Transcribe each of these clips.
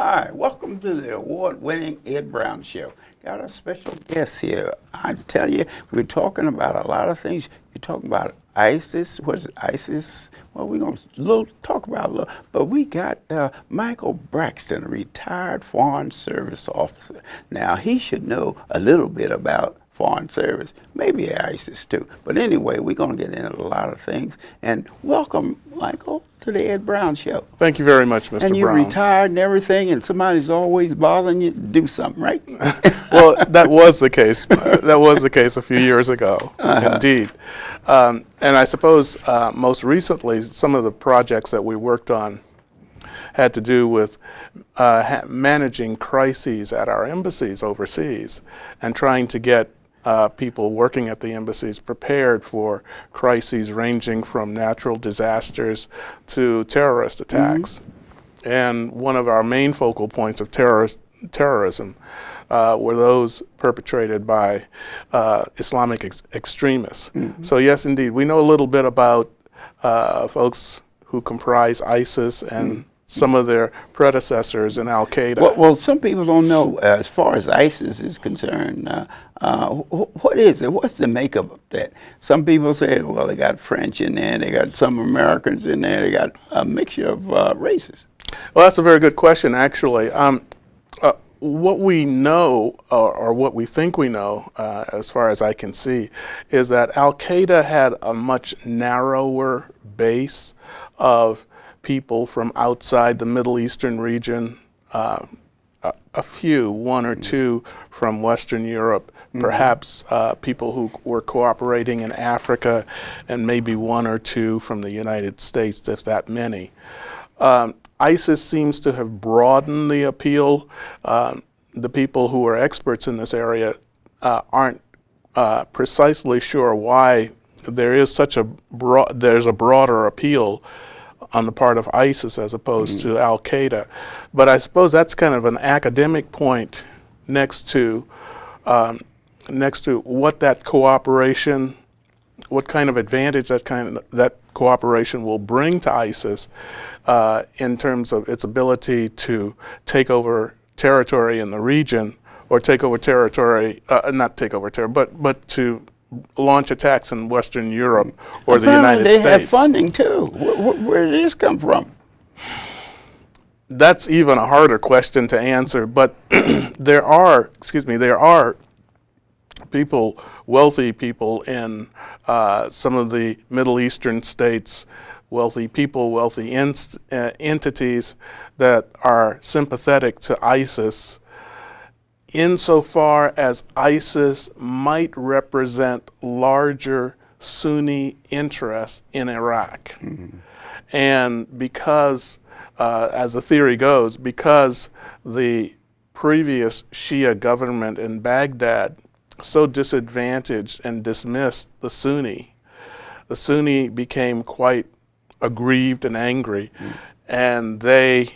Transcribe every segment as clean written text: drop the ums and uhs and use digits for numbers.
Hi, welcome to the award-winning Ed Brown Show. Got a special guest here. I tell you, we're talking about a lot of things. You're talking about ISIS. What is it, ISIS? Well, we're going to talk about a little, but we got Michael Braxton, a retired Foreign Service officer. Now, he should know a little bit about Foreign Service, maybe ISIS too. But anyway, we're going to get into a lot of things. And welcome, Michael, to the Ed Brown Show. Thank you very much, Mr. Brown. And you're retired and everything, and somebody's always bothering you to do something, right? Well, that was the case. That was the case a few years ago, indeed. And I suppose most recently, some of the projects that we worked on had to do with managing crises at our embassies overseas and trying to get people working at the embassies prepared for crises ranging from natural disasters to terrorist attacks. And one of our main focal points of terrorism were those perpetrated by Islamic extremists. So yes, indeed, we know a little bit about folks who comprise ISIS and some of their predecessors in Al-Qaeda. Well, some people don't know, as far as ISIS is concerned, what is it? What's the makeup of that? Some people say, well, they got French in there, they got some Americans in there, they got a mixture of races. Well, that's a very good question, actually. What we know, or what we think we know, as far as I can see, is that Al-Qaeda had a much narrower base of people from outside the Middle Eastern region, a few, one or two from Western Europe, perhaps people who were cooperating in Africa, and maybe one or two from the United States, if that many. ISIS seems to have broadened the appeal. The people who are experts in this area aren't precisely sure why there is such a there's a broader appeal on the part of ISIS as opposed to Al-Qaeda. But I suppose that's kind of an academic point next to what that cooperation, what kind of advantage that cooperation will bring to ISIS in terms of its ability to take over territory in the region, or take over territory, not take over territory, but to launch attacks in Western Europe or the United States. They have funding too. Where did this come from? That's even a harder question to answer, but there are people, wealthy people in some of the Middle Eastern states, wealthy people, wealthy entities that are sympathetic to ISIS, insofar as ISIS might represent larger Sunni interests in Iraq. And because, as the theory goes, because the previous Shia government in Baghdad so disadvantaged and dismissed the Sunni became quite aggrieved and angry, and they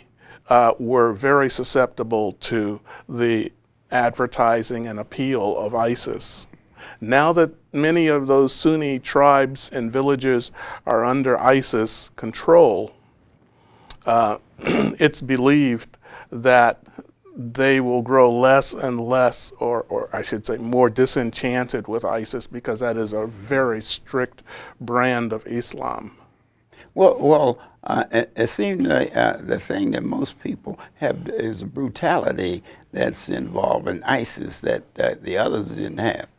were very susceptible to the advertising and appeal of ISIS. Now that many of those Sunni tribes and villages are under ISIS control, it's believed that they will grow less and less, or I should say more disenchanted with ISIS, because that is a very strict brand of Islam. Well, it seems like the thing that most people have is a brutality that's involved in ISIS that the others didn't have.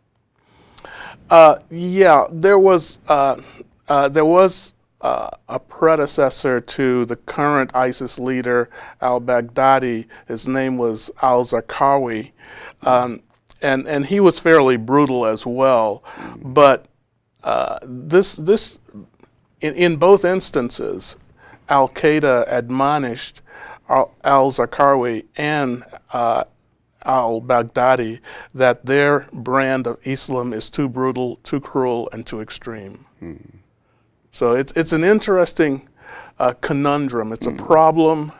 Yeah, there was a predecessor to the current ISIS leader, al-Baghdadi. His name was al-Zarqawi, and he was fairly brutal as well. But in both instances, Al-Qaeda admonished al-Zarqawi and al-Baghdadi that their brand of Islam is too brutal, too cruel, and too extreme. So it's an interesting conundrum. It's a problem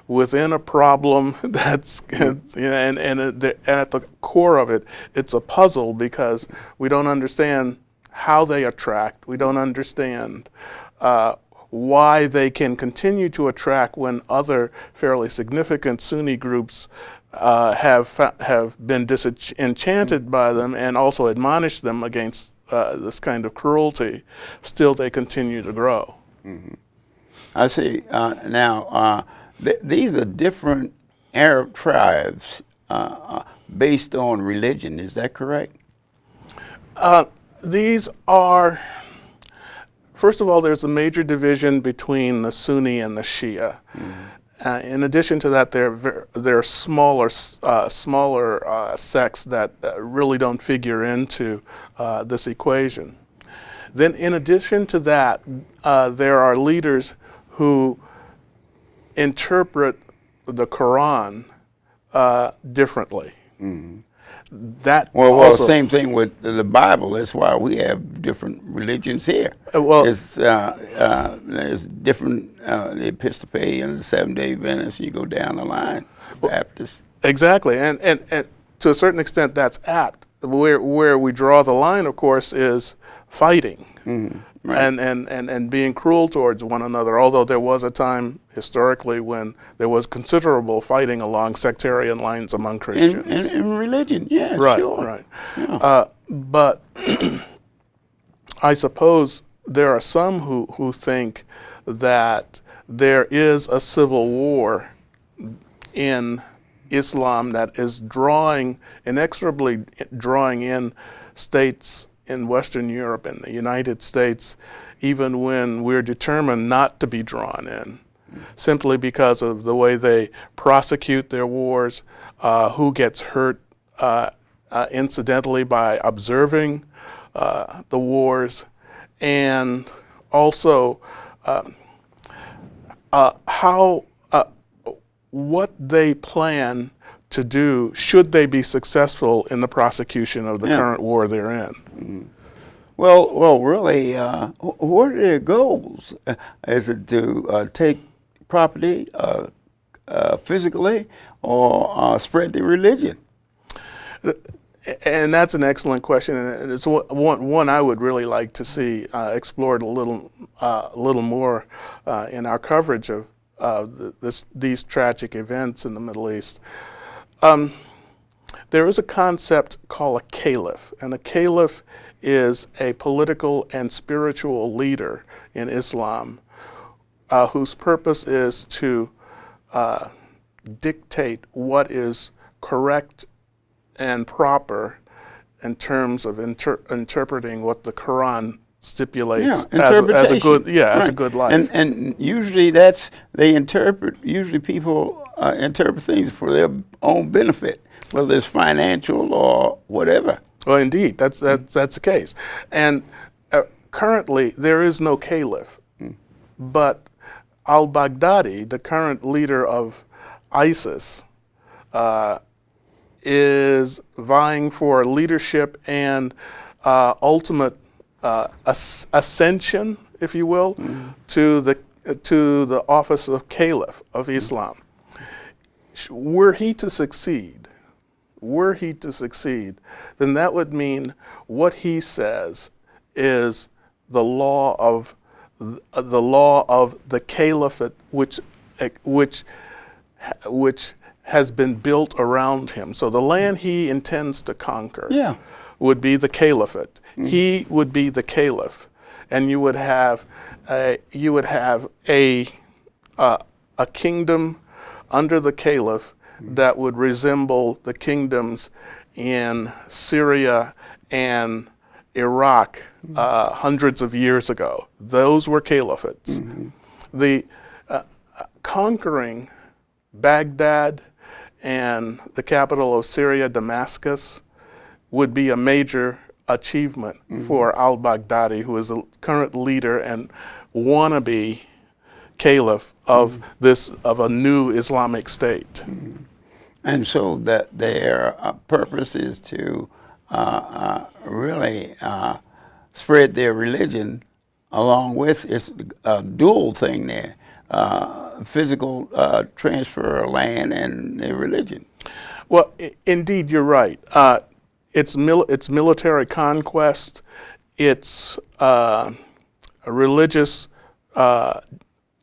within a problem that's, and at the core of it, it's a puzzle, because we don't understand how they attract. We don't understand why they can continue to attract when other fairly significant Sunni groups have been disenchanted by them and also admonished them against this kind of cruelty. Still, they continue to grow. I see. Now, these are different Arab tribes based on religion. Is that correct? These are, first of all, there's a major division between the Sunni and the Shia. In addition to that, there are smaller sects that really don't figure into this equation. Then, in addition to that, there are leaders who interpret the Quran differently. That well, same thing with the Bible. That's why we have different religions here. There's different the Episcopalians, Seventh-day Adventists. You go down the line, Baptists. Exactly, and to a certain extent, that's apt. Where we draw the line, of course, is fighting. Right. And being cruel towards one another, although there was a time historically when there was considerable fighting along sectarian lines among Christians. In religion, yeah, right, sure. Right. Yeah. But I suppose there are some who think that there is a civil war in Islam that is inexorably drawing in states in Western Europe and the United States, even when we're determined not to be drawn in, simply because of the way they prosecute their wars, who gets hurt incidentally by observing the wars, and also what they plan to do should they be successful in the prosecution of the current war they're in. Well, really, what are their goals? Is it to take property physically or spread the religion? And that's an excellent question, and it's one I would really like to see explored a little more in our coverage of these tragic events in the Middle East. There is a concept called a caliph, and a caliph is a political and spiritual leader in Islam whose purpose is to dictate what is correct and proper in terms of interpreting what the Quran stipulates as a good as a good life. And usually usually people interpret things for their own benefit, whether it's financial or whatever. Well, indeed, that's the case. And currently there is no caliph, but al-Baghdadi, the current leader of ISIS, is vying for leadership and ultimate ascension, if you will, to the office of Caliph of Islam. Were he to succeed, then that would mean what he says is the law of the caliphate, which has been built around him. So the land he intends to conquer would be the caliphate. He would be the caliph, and you would have a kingdom under the caliph that would resemble the kingdoms in Syria and Iraq hundreds of years ago. Those were caliphates. The conquering Baghdad and the capital of Syria, Damascus, would be a major achievement for al-Baghdadi, who is the current leader and wannabe caliph of a new Islamic state. And so that their purpose is to really spread their religion along with it's a dual thing there, physical transfer of land and their religion. Well, indeed, you're right. It's military conquest. It's a religious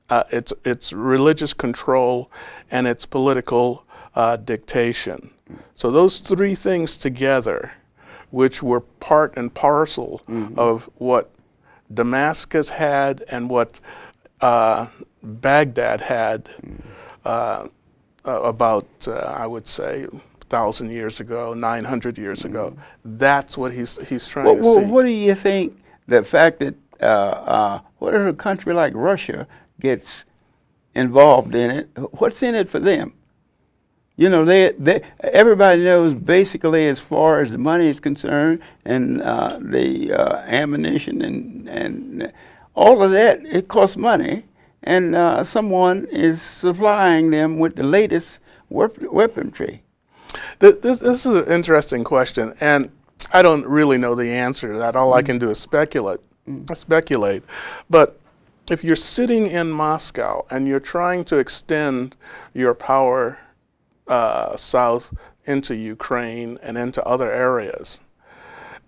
its religious control and its political dictation. So those three things together, which were part and parcel of what Damascus had and what Baghdad had about, I would say, 1,000 years ago, 900 years ago. That's what he's trying to see. What do you think the fact that what if a country like Russia gets involved in it? What's in it for them? You know, everybody knows basically as far as the money is concerned and the ammunition and all of that, it costs money. And someone is supplying them with the latest weaponry. This is an interesting question, and I don't really know the answer to that. All I can do is speculate. But if you're sitting in Moscow and you're trying to extend your power south into Ukraine and into other areas,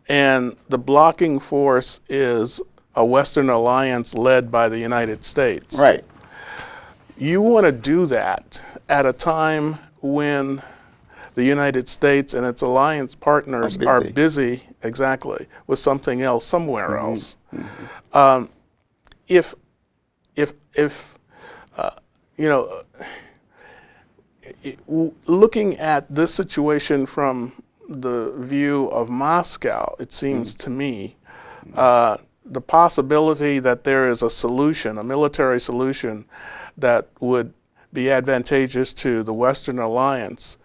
and the blocking force is a Western alliance led by the United States. Right. You want to do that at a time when the United States and its alliance partners are busy, exactly, with something else, somewhere else. If you know, looking at this situation from the view of Moscow, it seems to me, the possibility that there is a solution, a military solution, that would be advantageous to the Western alliance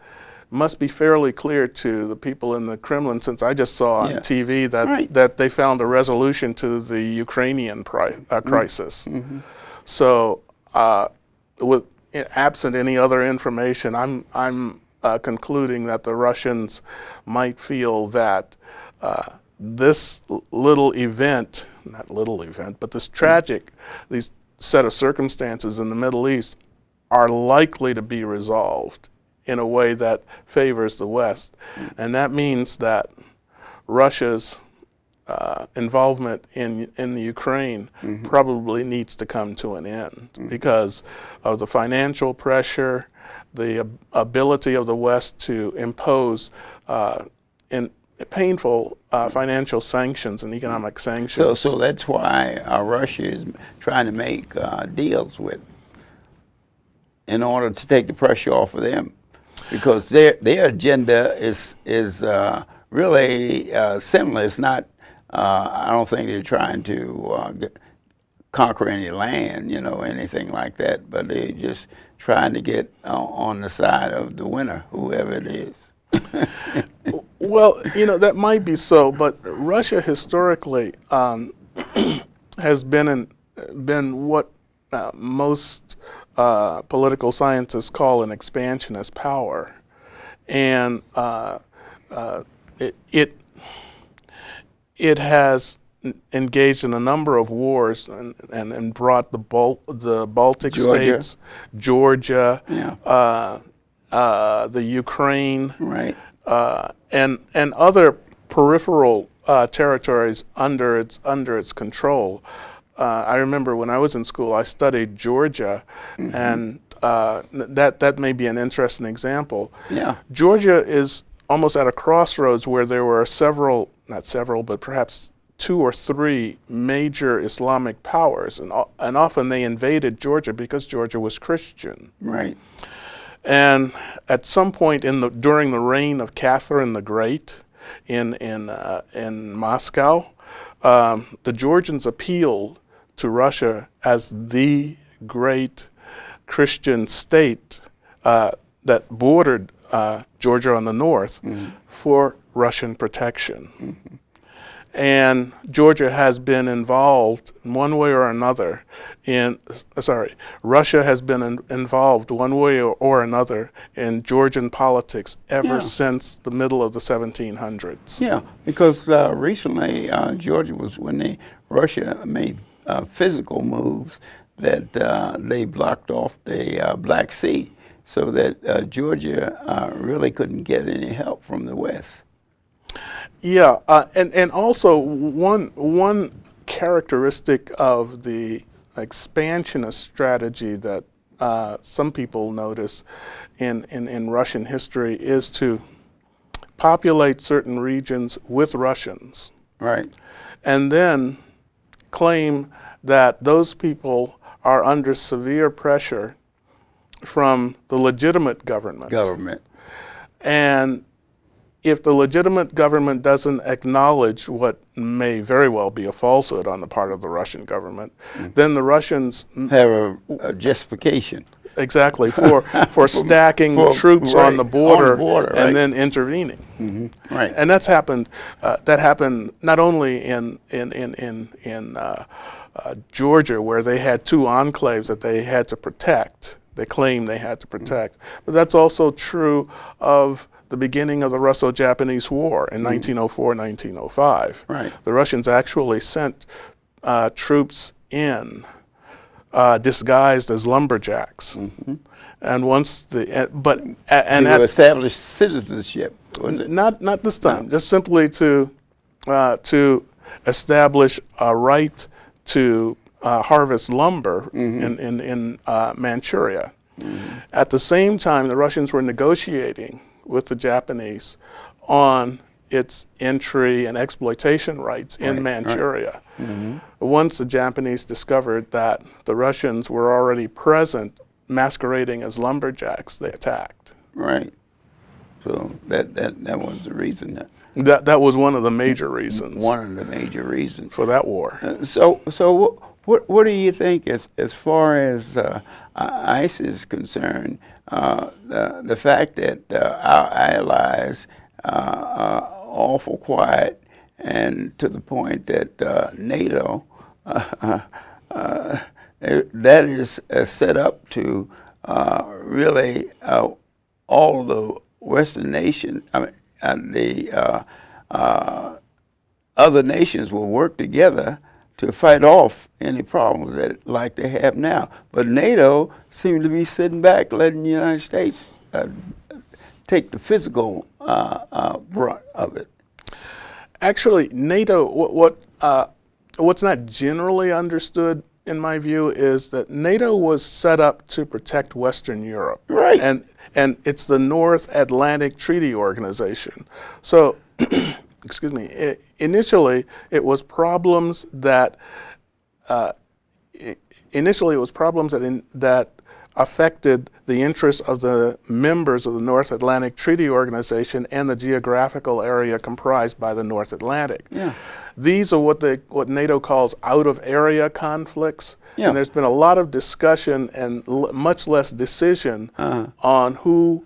must be fairly clear to the people in the Kremlin, since I just saw on TV that, that they found a resolution to the Ukrainian crisis. So with absent any other information, I'm concluding that the Russians might feel that this little event, not little event, but this tragic, these set of circumstances in the Middle East are likely to be resolved in a way that favors the West. And that means that Russia's involvement in the Ukraine probably needs to come to an end because of the financial pressure, the ability of the West to impose painful financial sanctions and economic sanctions. So that's why Russia is trying to make deals with, in order to take the pressure off of them, because their agenda is really similar. It's not. I don't think they're trying to conquer any land, you know, anything like that. But they're just trying to get on the side of the winner, whoever it is. Well, you know, that might be so, but Russia historically has been what most political scientists call an expansionist power, and it has engaged in a number of wars and brought the Baltic states, Georgia, the Ukraine, and other peripheral territories under its control. I remember when I was in school, I studied Georgia, and that may be an interesting example. Georgia is almost at a crossroads where there were not several, but perhaps 2 or 3 major Islamic powers, and often they invaded Georgia because Georgia was Christian. And at some point during the reign of Catherine the Great in Moscow, the Georgians appealed to Russia as the great Christian state that bordered Georgia on the north for Russian protection. And Georgia has been involved in one way or another Russia has been involved one way or another in Georgian politics ever since the middle of the 1700s. Because recently Georgia was when Russia made physical moves that they blocked off the Black Sea, so that Georgia really couldn't get any help from the West. And also one characteristic of the expansionist strategy that some people notice in Russian history is to populate certain regions with Russians. Right. And then claim that those people are under severe pressure from the legitimate government. And if the legitimate government doesn't acknowledge what may very well be a falsehood on the part of the Russian government, then the Russians have a justification. Exactly, for stacking troops on the border, right. And then intervening. Mm-hmm. Right. And that's happened. That happened not only in Georgia, where they had two enclaves that they had to protect. They claimed they had to protect, but that's also true of the beginning of the Russo-Japanese War in 1904, 1905. Right. The Russians actually sent troops in disguised as lumberjacks, and once the to establish citizenship, was it? Not this time. Just simply to establish a right to harvest lumber in Manchuria. At the same time, the Russians were negotiating with the Japanese on its entry and exploitation rights in Manchuria. Right. Once the Japanese discovered that the Russians were already present masquerading as lumberjacks, they attacked. Right. So that was the reason. That was one of the major reasons. One of the major reasons for that war. So what do you think as far as ICE is concerned? The fact that our allies are awful quiet, and to the point that NATO that is set up to really all the Western nations. The other nations will work together to fight off any problems that like they have now. But NATO seems to be sitting back, letting the United States take the physical brunt of it. Actually, NATO, what's not generally understood, in my view, is that NATO was set up to protect Western Europe. Right. And it's the North Atlantic Treaty Organization. So, excuse me, initially it was problems that that affected the interests of the members of the North Atlantic Treaty Organization and the geographical area comprised by the North Atlantic. Yeah. These are what NATO calls out-of-area conflicts, and there's been a lot of discussion and much less decision on who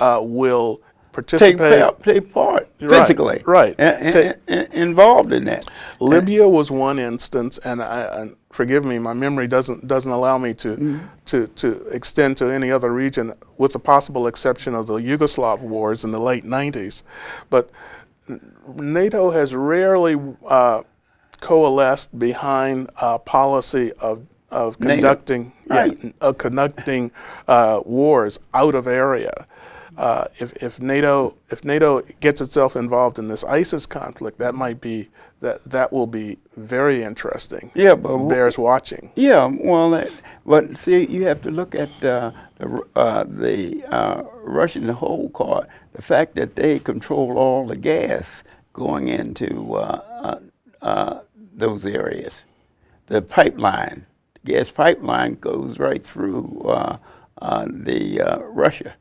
will participate. Take part physically. Right. Involved in that. Libya was one instance, and forgive me, my memory doesn't allow me to extend to any other region, with the possible exception of the Yugoslav wars in the late 90s. But NATO has rarely coalesced behind a policy of conducting wars out of area. If NATO gets itself involved in this ISIS conflict, that will be very interesting. Yeah, but bears watching. Yeah, well, but see, you have to look at the Russian whole card. The fact that they control all the gas going into those areas. The pipeline, the gas pipeline, goes right through Russia.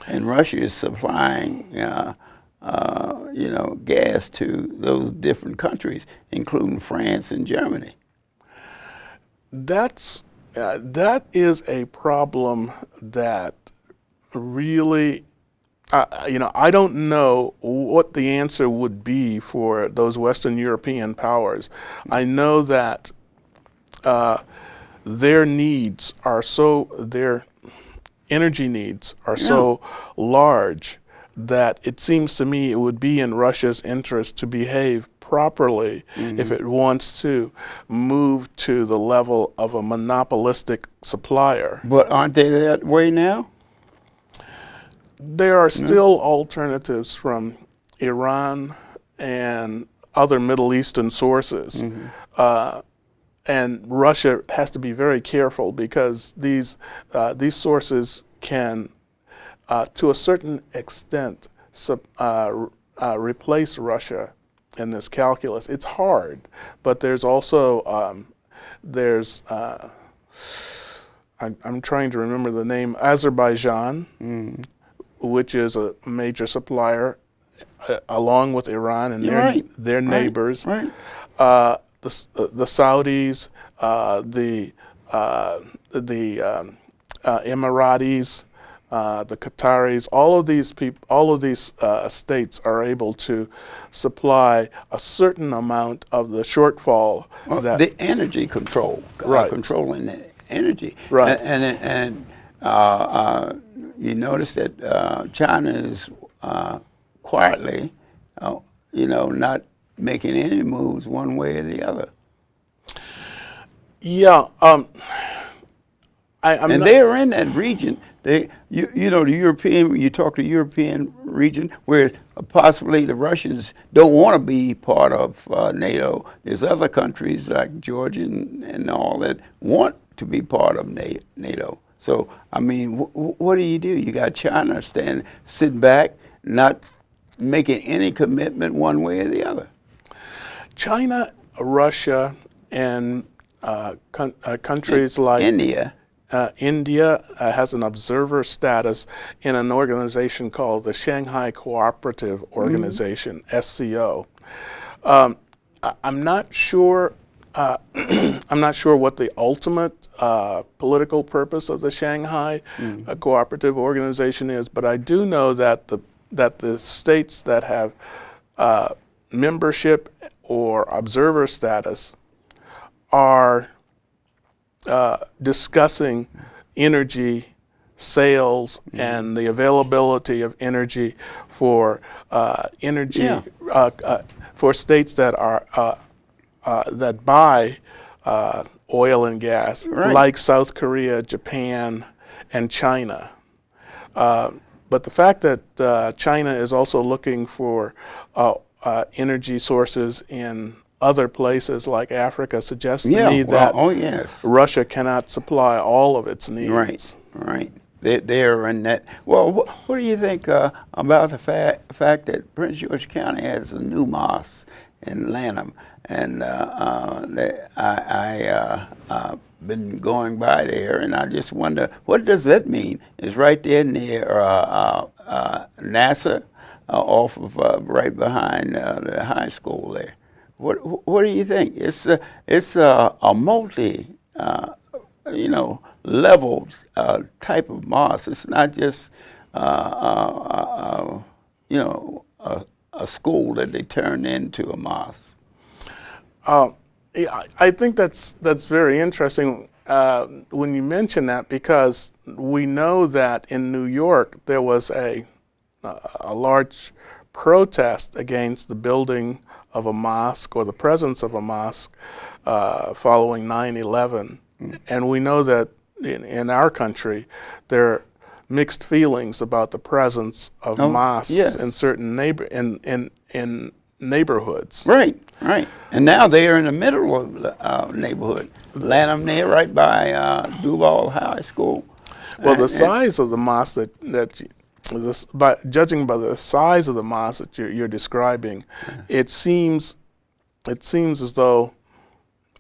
And Russia is supplying, gas to those different countries, including France and Germany. That is a problem that really, I don't know what the answer would be for those Western European powers. I know that their energy needs are so large that it seems to me it would be in Russia's interest to behave properly if it wants to move to the level of a monopolistic supplier. But aren't they that way now? There are still alternatives from Iran and other Middle Eastern sources. and Russia has to be very careful because these sources can, to a certain extent, replace Russia in this calculus. It's hard, but there's also I'm trying to remember the name, Azerbaijan, which is a major supplier, along with Iran and their neighbors. Right. The Saudis, the Emiratis, the Qataris, all of these states are able to supply a certain amount of the shortfall. Well, the energy control, controlling the energy, right? And you notice that China is quietly, not making any moves one way or the other. Yeah, they are in that region. The European. You talk to European region where possibly the Russians don't want to be part of NATO. There's other countries like Georgia and all that want to be part of NATO. So I mean, what do? You got China sitting back, not making any commitment one way or the other. China, Russia, and countries like India. India has an observer status in an organization called the Shanghai Cooperative Organization, SCO. I'm not sure. I'm not sure what the ultimate political purpose of the Shanghai Cooperative Organization is, but I do know that the states that have membership or observer status are discussing energy sales and the availability of energy for for states that are that buy oil and gas, like South Korea, Japan, and China. But the fact that China is also looking for energy sources in other places like Africa suggests to me that Russia cannot supply all of its needs. Right. They're in that. Well, what do you think about the fact that Prince George County has a new mosque in Lanham, and I've been going by there, and I just wonder, what does that mean? It's right there near NASA, off of right behind the high school there. What do you think? It's a multi level type of mosque. It's not just a school that they turn into a mosque. I think that's very interesting when you mention that, because we know that in New York there was a large protest against the building of a mosque or the presence of a mosque following 9/11. And we know that in our country there are mixed feelings about the presence of mosques in certain neighborhoods. Right. And now they are in the middle of the neighborhood. Lanham there, right by Duval High School. Well, the size of the mosque judging by the size of the mosque that you're describing, it seems as though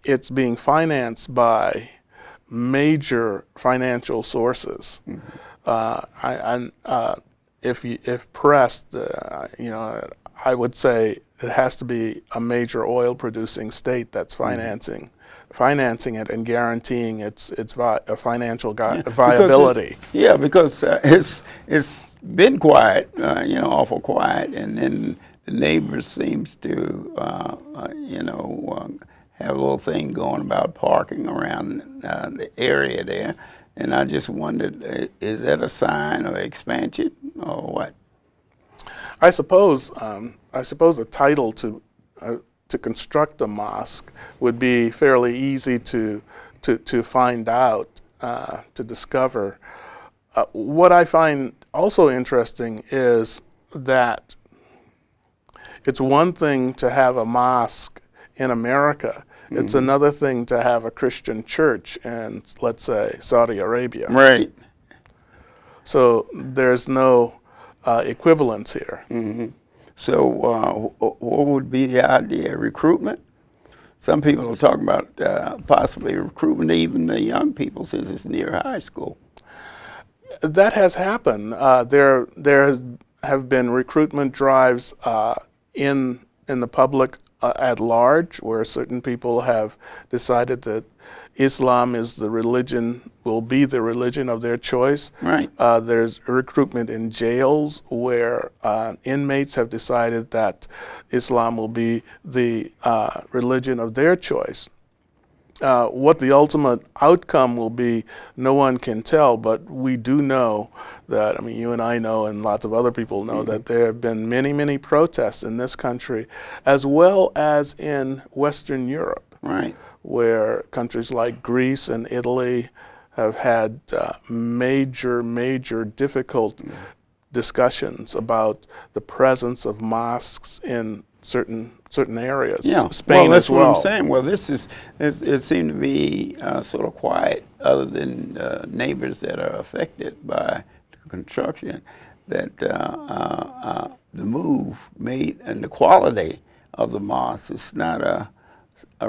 it's being financed by major financial sources. If pressed, I would say it has to be a major oil-producing state that's financing it and guaranteeing its financial viability. Because it's been quiet, awful quiet, and then the neighbors seems to, have a little thing going about parking around the area there, and I just wondered, is that a sign of expansion or what? I suppose the title to construct a mosque would be fairly easy to find out, to discover. What I find also interesting is that it's one thing to have a mosque in America. It's another thing to have a Christian church in, let's say, Saudi Arabia. Right. So there's no equivalence here. So what would be the idea? Recruitment? Some people are talking about possibly recruitment even the young people since it's near high school. That has happened. Have been recruitment drives in the public at large, where certain people have decided that Islam is the religion, will be the religion of their choice. Right. There's recruitment in jails where inmates have decided that Islam will be the religion of their choice. What the ultimate outcome will be, no one can tell, but we do know that, I mean, you and I know, and lots of other people know, that there have been many, many protests in this country, as well as in Western Europe, Right. where countries like Greece and Italy have had major, major difficult discussions about the presence of mosques in certain areas. Yeah, Spain that's as well. what I'm saying. Well, it seemed to be sort of quiet, other than neighbors that are affected by the construction. That the move made and the quality of the mosque is not a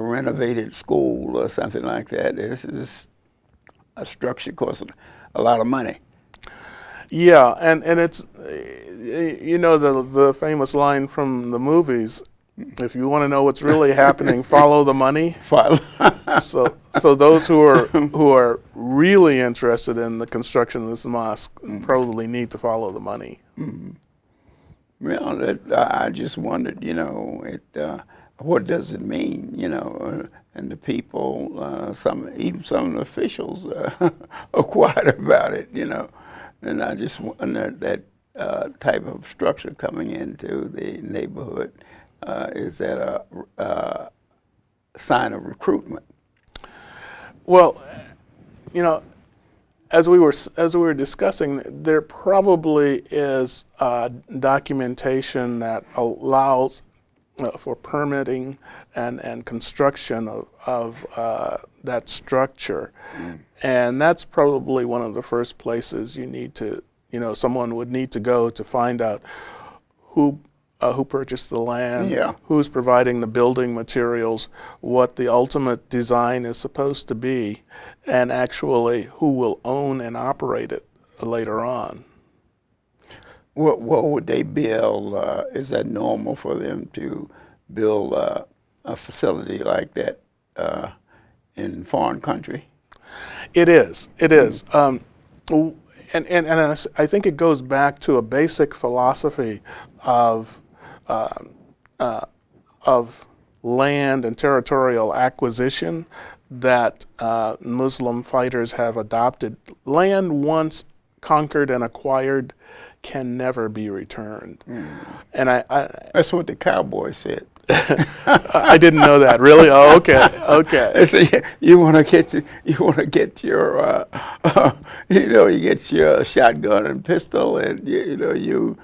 renovated school or something like that. This is a structure costing a lot of money. Yeah, and it's, you know, the famous line from the movies, if you want to know what's really happening, follow the money. So those who are really interested in the construction of this mosque probably need to follow the money. Well, I just wondered, you know, what does it mean, you know, and the people, even some of the officials are quiet about it, you know, and I just wonder that type of structure coming into the neighborhood, is that a sign of recruitment? Well, you know, as we were discussing, there probably is documentation that allows for permitting and construction of that structure, and that's probably one of the first places you need to, you know, someone would need to go to find out who purchased the land, who's providing the building materials, what the ultimate design is supposed to be, and actually who will own and operate it later on. What would they build? Is that normal for them to build a facility like that in foreign country? It is. It is. And I think it goes back to a basic philosophy of land and territorial acquisition that Muslim fighters have adopted. Land once conquered and acquired can never be returned. And I that's what the cowboy said. I didn't know that. Really? Oh, okay. Okay. They say you want to get your you know, you get your shotgun and pistol, and you